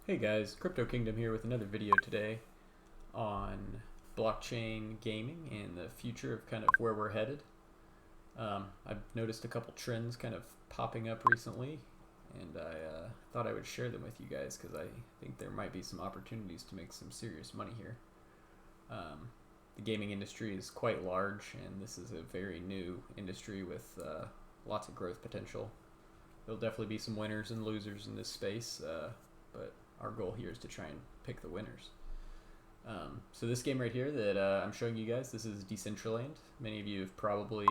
Hey guys, Crypto Kingdom here with another video today on blockchain gaming and the future of kind of where we're headed. I've noticed a couple trends kind of popping up recently, and I thought I would share them with you guys because I think there might be some opportunities to make some serious money here. The gaming industry is quite large, and this is a very new industry with lots of growth potential. There'll definitely be some winners and losers in this space, but our goal here is to try and pick the winners. So this game right here that I'm showing you guys, this is Decentraland. Many of you have probably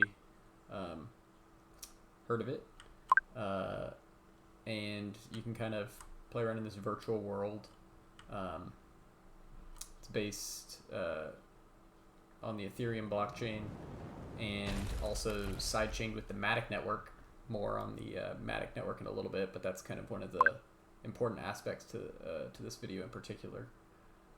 heard of it. And you can kind of play around in this virtual world. It's based on the Ethereum blockchain and also sidechained with the MATIC network. More on the MATIC network in a little bit, but that's kind of one of the important aspects to this video in particular.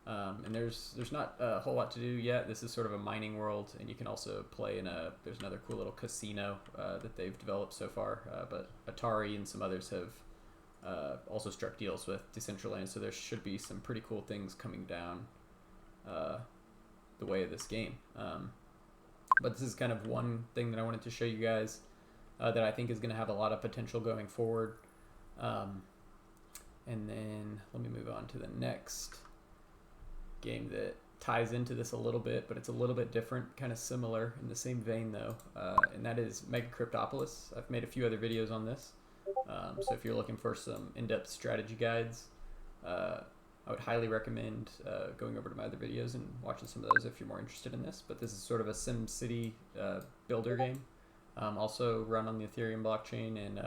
And there's not a whole lot to do yet. This is sort of a mining world, and you can also play in there's another cool little casino that they've developed so far, but Atari and some others have also struck deals with Decentraland, so there should be some pretty cool things coming down the way of this game. But this is kind of one thing that I wanted to show you guys that I think is going to have a lot of potential going forward. And then let me move on to the next game that ties into this a little bit, but it's a little bit different, kind of similar in the same vein though, and that is MegaCryptopolis. I've made a few other videos on this, so if you're looking for some in-depth strategy guides, I would highly recommend going over to my other videos and watching some of those if you're more interested in this. But this is sort of a SimCity builder game, also run on the Ethereum blockchain, and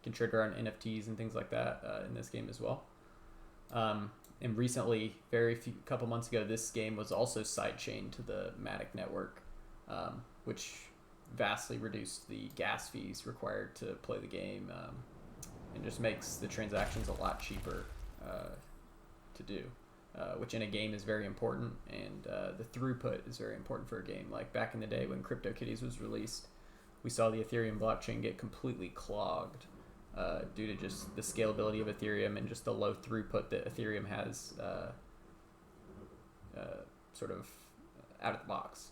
can trade around NFTs and things like that in this game as well. And recently, couple months ago, this game was also sidechained to the MATIC network, which vastly reduced the gas fees required to play the game, and just makes the transactions a lot cheaper to do, which in a game is very important, and the throughput is very important for a game. Like back in the day when CryptoKitties was released, we saw the Ethereum blockchain get completely clogged due to just the scalability of Ethereum and just the low throughput that Ethereum has sort of out of the box.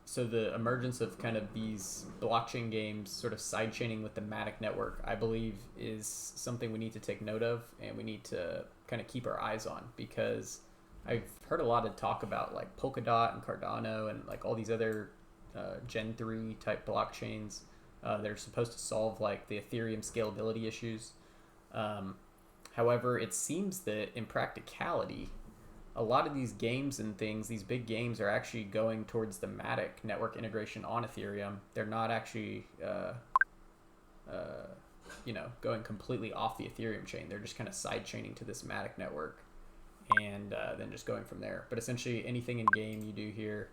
So the emergence of kind of these blockchain games sort of sidechaining with the MATIC network, I believe, is something we need to take note of, and we need to kind of keep our eyes on, because I've heard a lot of talk about like Polkadot and Cardano and like all these other Gen 3 type blockchains that are supposed to solve like the Ethereum scalability issues. However, it seems that in practicality, a lot of these games and things, these big games, are actually going towards the MATIC network integration on Ethereum. They're not actually going completely off the Ethereum chain. They're just kind of side chaining to this MATIC network, and then just going from there. But essentially anything in game you do here,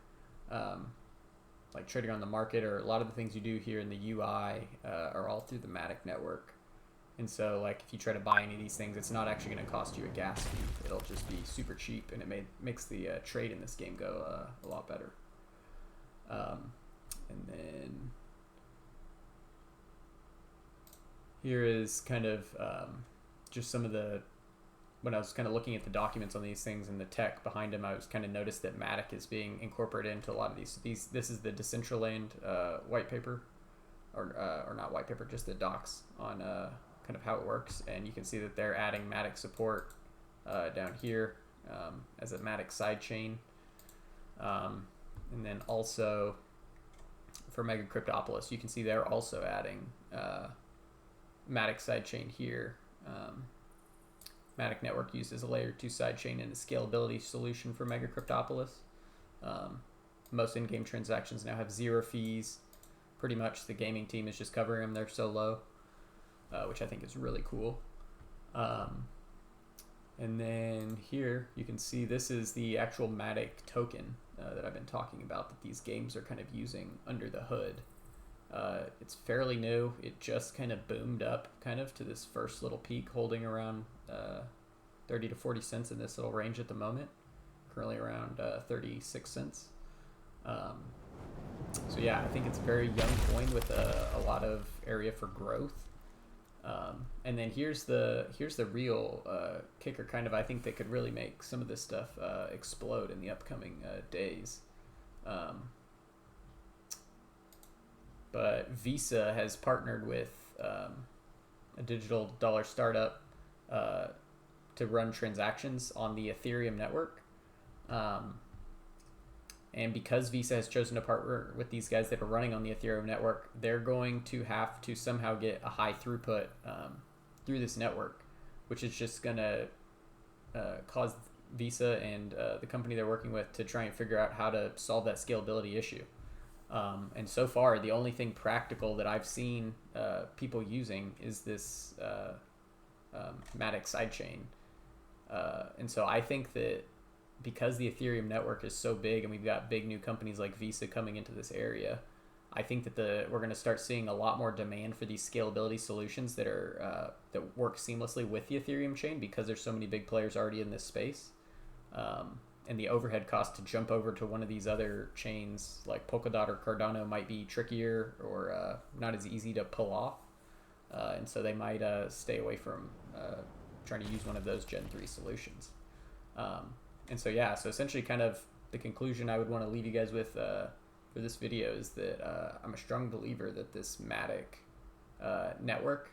like trading on the market, or a lot of the things you do here in the UI are all through the MATIC network. And so like if you try to buy any of these things, it's not actually going to cost you a gas fee. It'll just be super cheap, and it makes the trade in this game go a lot better. And then here is kind of just some of the, when I was kind of looking at the documents on these things and the tech behind them, I was kind of noticed that MATIC is being incorporated into a lot of these. This is the Decentraland white paper, or not white paper, just the docs on kind of how it works. And you can see that they're adding MATIC support down here as a MATIC sidechain. And then also for MegaCryptopolis, you can see they're also adding MATIC sidechain here. MATIC network used as a layer 2 sidechain and a scalability solution for MegaCryptopolis. Most in-game transactions now have 0 fees. Pretty much the gaming team is just covering them. They're so low, which I think is really cool. And then here you can see this is the actual MATIC token that I've been talking about, that these games are kind of using under the hood. It's fairly new. It just kind of boomed up kind of to this first little peak, holding around 30 to 40 cents in this little range at the moment, currently around 36 cents. So yeah, I think it's a very young coin with a lot of area for growth. And then here's the real kicker, kind of, I think, that could really make some of this stuff explode in the upcoming days. But Visa has partnered with a digital dollar startup to run transactions on the Ethereum network. And because Visa has chosen to partner with these guys that are running on the Ethereum network, they're going to have to somehow get a high throughput through this network, which is just going to cause Visa and the company they're working with to try and figure out how to solve that scalability issue. And so far, the only thing practical that I've seen people using is this MATIC sidechain. And so I think that because the Ethereum network is so big and we've got big new companies like Visa coming into this area, I think that we're going to start seeing a lot more demand for these scalability solutions that are that work seamlessly with the Ethereum chain, because there's so many big players already in this space. And the overhead cost to jump over to one of these other chains like Polkadot or Cardano might be trickier or not as easy to pull off. And so they might stay away from trying to use one of those Gen 3 solutions. And so, yeah, so essentially kind of the conclusion I would want to leave you guys with for this video is that I'm a strong believer that this MATIC network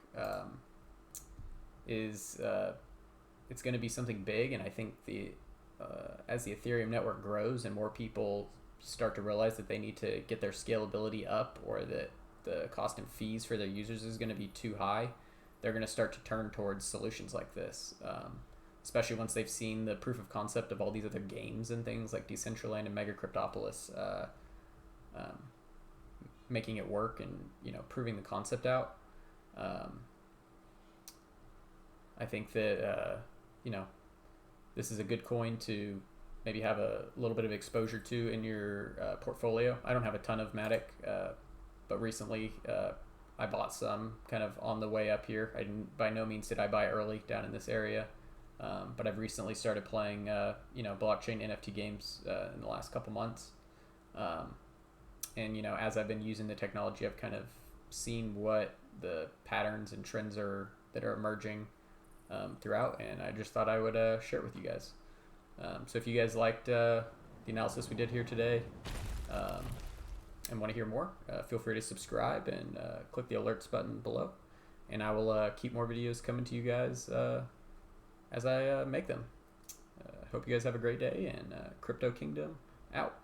is it's going to be something big. And I think as the Ethereum network grows and more people start to realize that they need to get their scalability up, or that the cost and fees for their users is going to be too high, they're going to start to turn towards solutions like this. Especially once they've seen the proof of concept of all these other games and things like Decentraland and Mega Cryptopolis making it work and, proving the concept out. I think that, this is a good coin to maybe have a little bit of exposure to in your portfolio. I don't have a ton of MATIC, but recently I bought some kind of on the way up here. By no means did I buy early down in this area. But I've recently started playing, blockchain NFT games in the last couple months. And, as I've been using the technology, I've kind of seen what the patterns and trends that are emerging throughout. And I just thought I would share it with you guys. So if you guys liked the analysis we did here today and want to hear more, feel free to subscribe and click the alerts button below. And I will keep more videos coming to you guys as I make them. Hope you guys have a great day, and Crypto Kingdom out.